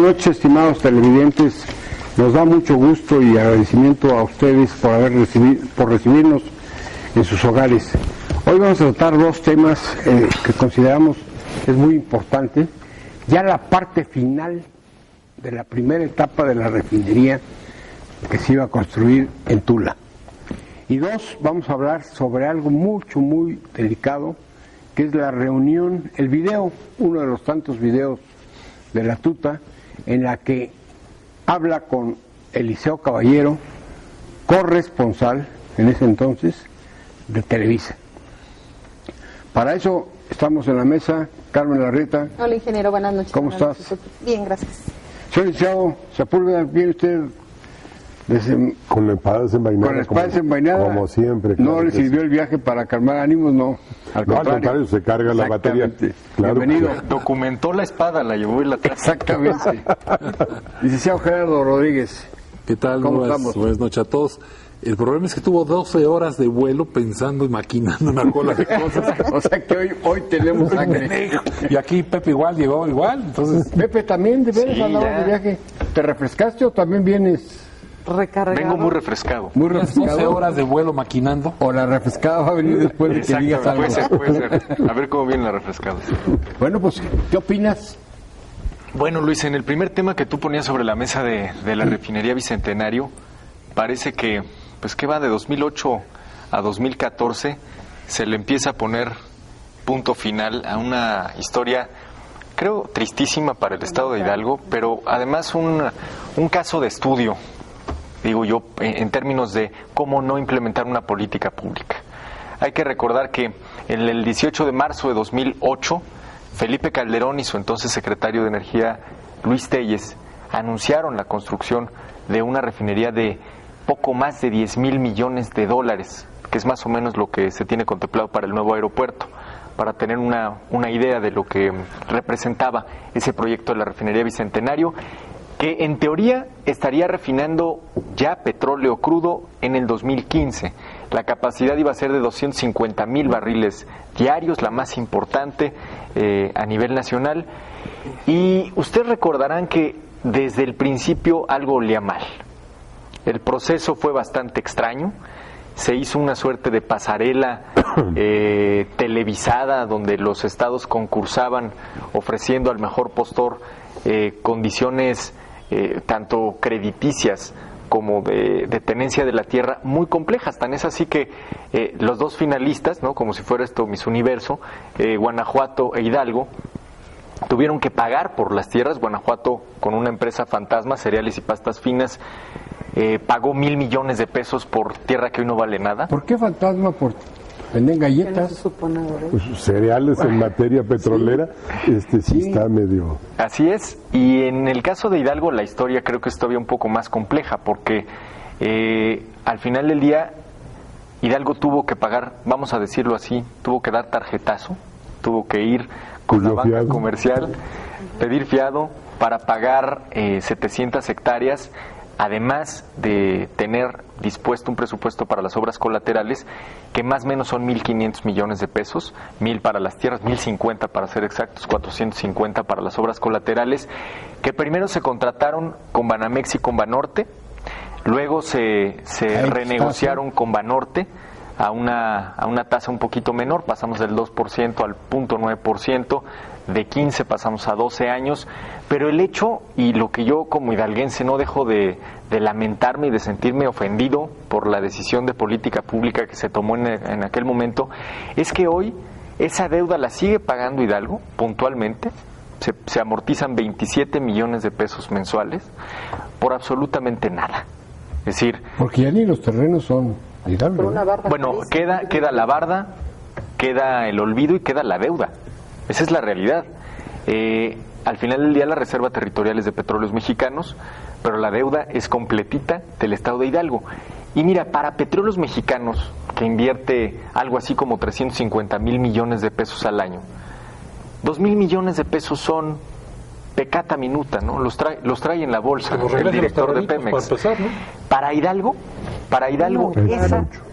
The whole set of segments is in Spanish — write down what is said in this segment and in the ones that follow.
noches, estimados televidentes. Nos da mucho gusto y agradecimiento a ustedes por recibirnos en sus hogares. Hoy vamos a tratar dos temas que consideramos es muy importante. Ya la parte final de la primera etapa de la refinería que se iba a construir en Tula. Y dos, vamos a hablar sobre algo muy delicado, que es la reunión, el video, uno de los tantos videos de la tuta, en la que habla con Eliseo Caballero, corresponsal en ese entonces de Televisa. Para eso estamos en la mesa. Carmen Larrieta. Hola, ingeniero, buenas noches. ¿Cómo estás? Bien, gracias. Señor licenciado Sepúlveda, ¿viene usted con la espada desenvainada? Con la espada desenvainada. Como siempre. Claro, no le sirvió el viaje para calmar ánimos, no. Al contrario, se carga la batería. Claro. Bienvenido. Documentó la espada, la llevó y la trajo. Exactamente. Licenciado Gerardo Rodríguez. ¿Qué tal? ¿Cómo estamos? Buenas noches a todos. El problema es que tuvo 12 horas de vuelo pensando y maquinando una cola de cosas. O sea que hoy tenemos sangre. Y aquí Pepe llegó igual. Entonces, Pepe también, de veras, andabas de viaje. ¿Te refrescaste o también vienes recargado? Vengo muy refrescado. Muy refrescado. 12 horas de vuelo maquinando. O la refrescada va a venir después de que digas algo. Puede ser. A ver cómo viene la refrescada. Bueno, pues, ¿qué opinas? Bueno, Luis, en el primer tema que tú ponías sobre la mesa de la refinería Bicentenario, parece que va de 2008 a 2014, se le empieza a poner punto final a una historia, creo, tristísima para el estado de Hidalgo, pero además un caso de estudio, digo yo, en términos de cómo no implementar una política pública. Hay que recordar que en el 18 de marzo de 2008, Felipe Calderón y su entonces secretario de Energía, Luis Telles, anunciaron la construcción de una refinería de poco más de 10,000 millones de dólares, que es más o menos lo que se tiene contemplado para el nuevo aeropuerto, para tener una idea de lo que representaba ese proyecto de la refinería Bicentenario, que en teoría estaría refinando ya petróleo crudo en el 2015. La capacidad iba a ser de 250,000 barriles diarios, la más importante a nivel nacional. Y ustedes recordarán que desde el principio algo olía mal. El proceso fue bastante extraño. Se hizo una suerte de pasarela televisada donde los estados concursaban ofreciendo al mejor postor condiciones tanto crediticias como de tenencia de la tierra muy complejas. Tan es así que los dos finalistas, ¿no?, como si fuera esto Miss Universo, Guanajuato e Hidalgo, tuvieron que pagar por las tierras. Guanajuato, con una empresa fantasma, Cereales y Pastas Finas, pagó 1,000 millones de pesos por tierra que hoy no vale nada. ¿Por qué fantasma? ¿Por venden galletas? Pues, cereales en materia petrolera, sí está medio... Así es, y en el caso de Hidalgo la historia creo que es todavía un poco más compleja, porque al final del día Hidalgo tuvo que pagar, vamos a decirlo así, tuvo que dar tarjetazo, tuvo que ir con la banca comercial, pedir fiado para pagar 700 hectáreas, además de tener dispuesto un presupuesto para las obras colaterales, que más o menos son 1,500 millones de pesos, 1,000 para las tierras, 1,050 para ser exactos, 450 para las obras colaterales, que primero se contrataron con Banamex y con Banorte, luego se renegociaron con Banorte a una tasa un poquito menor, pasamos del 2% al 0.9%, de 15 pasamos a 12 años, pero el hecho, y lo que yo como hidalguense no dejo de lamentarme y de sentirme ofendido por la decisión de política pública que se tomó en aquel momento, es que hoy esa deuda la sigue pagando Hidalgo puntualmente, se amortizan 27 millones de pesos mensuales por absolutamente nada. Es decir... Porque ya ni los terrenos son de Hidalgo. Bueno, queda la barda, queda el olvido y queda la deuda. Esa es la realidad. Al final del día la reserva territorial es de Petróleos Mexicanos, pero la deuda es completita del estado de Hidalgo. Y mira, para Petróleos Mexicanos, que invierte algo así como 350,000 millones de pesos al año, 2,000 millones de pesos son pecata minuta, ¿no? Los trae en la bolsa el director de Pemex. Para Hidalgo,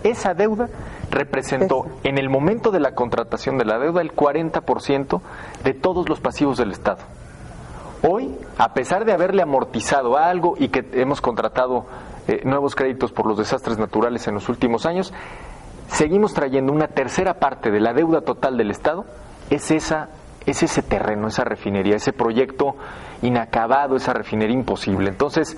esa deuda representó en el momento de la contratación de la deuda el 40% de todos los pasivos del Estado. Hoy, a pesar de haberle amortizado algo y que hemos contratado nuevos créditos por los desastres naturales en los últimos años, seguimos trayendo una tercera parte de la deuda total del Estado, es ese terreno, esa refinería, ese proyecto inacabado, esa refinería imposible. Entonces,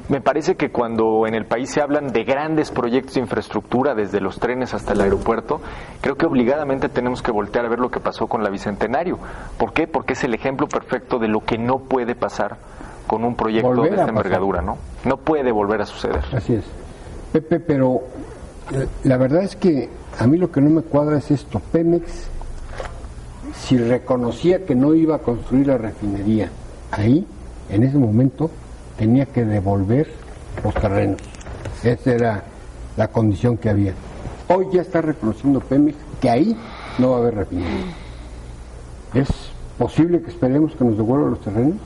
me parece que cuando en el país se hablan de grandes proyectos de infraestructura, desde los trenes hasta el aeropuerto, creo que obligadamente tenemos que voltear a ver lo que pasó con la Bicentenario. ¿Por qué? Porque es el ejemplo perfecto de lo que no puede pasar con un proyecto de esta envergadura, ¿no? No puede volver a suceder. Así es. Pepe, pero la verdad es que a mí lo que no me cuadra es esto. Pemex, si reconocía que no iba a construir la refinería, ahí, en ese momento, tenía que devolver los terrenos. Esa era la condición que había. Hoy ya está reconociendo Pemex que ahí no va a haber refinería. ¿Es posible que esperemos que nos devuelvan los terrenos?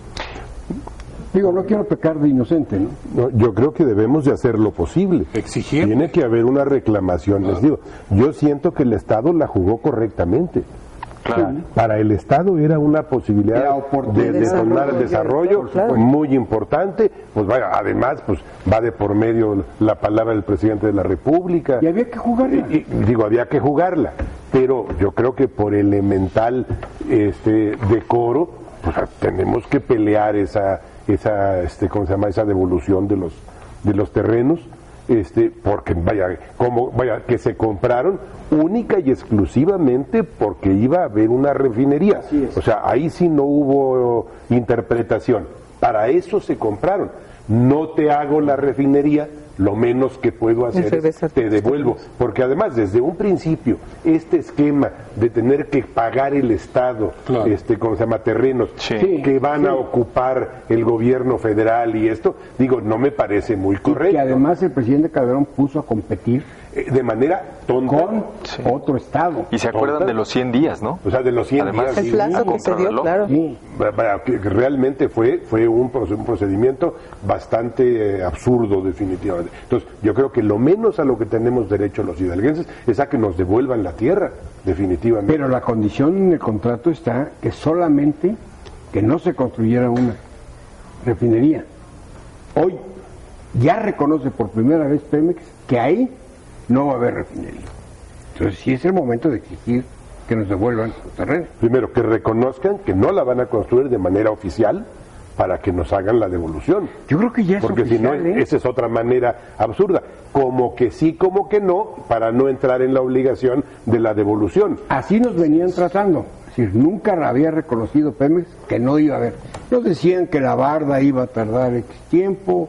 Digo, no quiero pecar de inocente, ¿no? No, yo creo que debemos de hacer lo posible. Exigir. Tiene que haber una reclamación. Les digo, yo siento que el Estado la jugó correctamente. Claro. Para el Estado era una posibilidad Era oportunidad. de detonar el desarrollo Claro. muy importante. Pues vaya, además, pues va de por medio la palabra del presidente de la República. Y había que jugarla. Digo, había que jugarla, pero yo creo que por elemental decoro, pues tenemos que pelear esa ¿cómo se llama? Esa devolución de los terrenos. Porque vaya que se compraron única y exclusivamente porque iba a haber una refinería. O sea, ahí sí no hubo interpretación. Para eso se compraron. No te hago la refinería, lo menos que puedo hacer es te devuelvo. Porque además, desde un principio, este esquema de tener que pagar el Estado, Claro. ¿cómo se llama? Terrenos Sí. que van a ocupar el gobierno federal y esto, digo, no me parece muy correcto. Y que además el presidente Calderón puso a competir De manera tonta. con Sí. otro estado. Y se acuerdan de los 100 días, ¿no? O sea, de los 100 Además, días. El plazo a que se dio, contrarreloj. claro. Sí. Vaya, que realmente fue un procedimiento bastante absurdo, definitivamente. Entonces, yo creo que lo menos a lo que tenemos derecho los hidalguenses es a que nos devuelvan la tierra, definitivamente. Pero la condición en el contrato está que solamente que no se construyera una refinería. Hoy ya reconoce por primera vez Pemex que ahí no va a haber refinería. Entonces sí es el momento de exigir que nos devuelvan los terrenos. Primero, que reconozcan que no la van a construir de manera oficial para que nos hagan la devolución. Yo creo que ya es Porque si no, oficial, ¿eh? esa es otra manera absurda. Como que sí, como que no, para no entrar en la obligación de la devolución. Así nos venían tratando. Es decir, nunca había reconocido Pemex que no iba a haber. Nos decían que la barda iba a tardar X tiempo,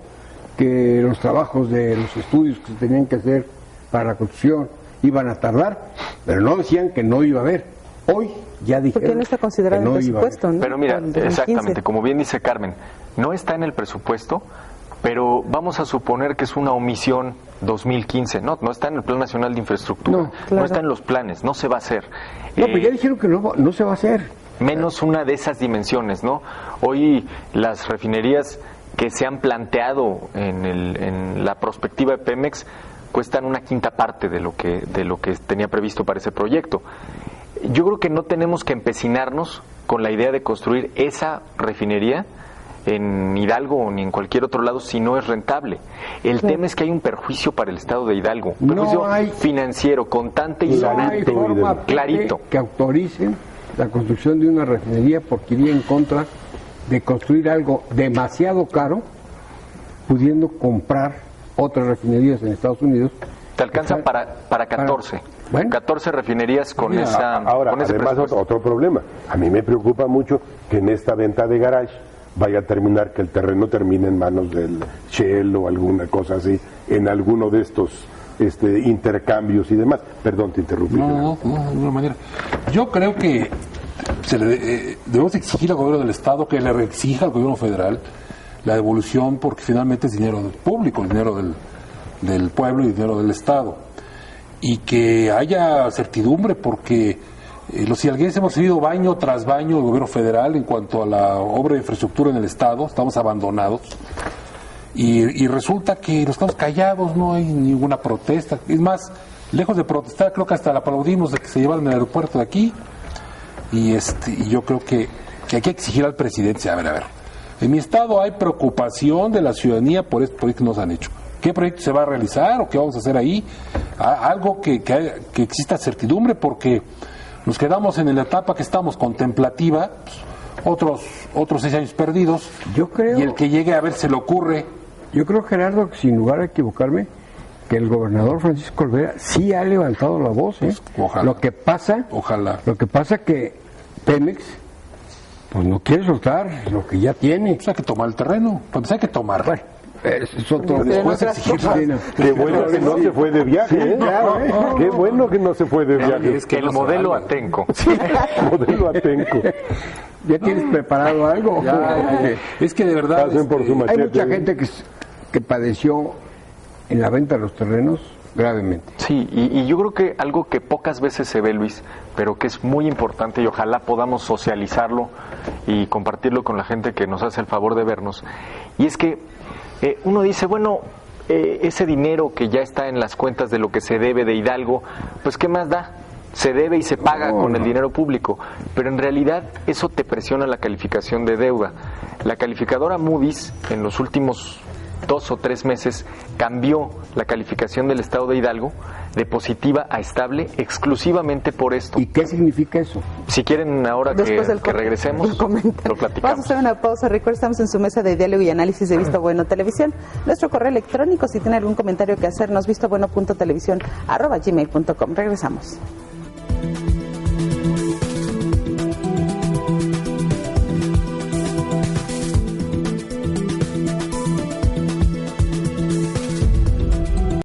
que los trabajos de los estudios que se tenían que hacer para la construcción iban a tardar, pero no decían que no iba a haber. Hoy ya dijeron Porque no está considerado que en no el iba a haber. presupuesto, ¿no? Pero mira, Para el 2015. exactamente, como bien dice Carmen, no está en el presupuesto, pero vamos a suponer que es una omisión 2015, no está en el Plan Nacional de Infraestructura, No, claro. está en los planes, no se va a hacer. No, pero ya dijeron que no se va a hacer. Menos una de esas dimensiones, ¿no? Hoy las refinerías que se han planteado en la perspectiva de Pemex cuestan una quinta parte de lo que tenía previsto para ese proyecto. Yo creo que no tenemos que empecinarnos con la idea de construir esa refinería en Hidalgo o ni en cualquier otro lado si no es rentable. El tema es que hay un perjuicio para el Estado de Hidalgo, un No perjuicio hay- financiero, contante y No hay sonante. forma, Pepe, clarito. que autoricen la construcción de una refinería porque iría en contra de construir algo demasiado caro, pudiendo comprar otras refinerías en Estados Unidos. Te alcanzan para 14. Bueno. 14 refinerías con Mira, esa ahora, con ese además, presupuesto. otro problema. A mí me preocupa mucho que en esta venta de garage vaya a terminar, que el terreno termine en manos del Shell o alguna cosa así, en alguno de estos intercambios y demás. Perdón, te interrumpí. No, de ninguna manera. Yo creo que debemos exigir al gobierno del Estado que le exija al gobierno federal la devolución, porque finalmente es dinero del público, el dinero del pueblo y dinero del Estado. Y que haya certidumbre, porque los hidalguenses hemos recibido baño tras baño del gobierno federal en cuanto a la obra de infraestructura en el Estado, estamos abandonados. Y resulta que nos quedamos callados, no hay ninguna protesta. Es más, lejos de protestar, creo que hasta la aplaudimos de que se llevaron el aeropuerto de aquí. Y yo creo que hay que exigir al presidente, a ver, En mi estado hay preocupación de la ciudadanía por estos proyectos que nos han hecho. ¿Qué proyecto se va a realizar o qué vamos a hacer ahí? Algo que exista certidumbre, porque nos quedamos en la etapa que estamos contemplativa, otros 6 años perdidos. Yo creo- Y el que llegue a ver se le ocurre. Yo creo, Gerardo, que sin lugar a equivocarme, que el gobernador Francisco Olvera sí ha levantado la voz. Pues, ojalá. Lo que pasa que Pemex pues no quiere soltar lo que ya tiene. Pues hay que tomar el terreno. Pues hay que tomar. Bueno, es otro. Pero Después otras exigir cosas. dinero. Qué bueno que no se fue de viaje, ¿eh? Qué bueno que no se fue de viaje. Es que el no se modelo valga. Atenco. Modelo Atenco. ¿Ya tienes preparado algo? Es que de verdad. Pasen por su Hay machete. mucha gente que padeció en la venta de los terrenos gravemente. Sí, y yo creo que algo que pocas veces se ve, Luis, pero que es muy importante y ojalá podamos socializarlo y compartirlo con la gente que nos hace el favor de vernos, y es que uno dice, bueno, ese dinero que ya está en las cuentas de lo que se debe de Hidalgo, pues ¿qué más da? Se debe y se paga con el dinero público, pero en realidad eso te presiona la calificación de deuda. La calificadora Moody's en los últimos 2 o 3 meses cambió la calificación del estado de Hidalgo de positiva a estable exclusivamente por esto. ¿Y qué significa eso? Si quieren ahora que Después del regresemos, del comentario. lo Vamos a platicamos. hacer una pausa. Recuerda, estamos en su mesa de diálogo y análisis de Visto Bueno Televisión. Nuestro correo electrónico, si tiene algún comentario que hacernos, vistobueno.televisión@gmail.com. Regresamos.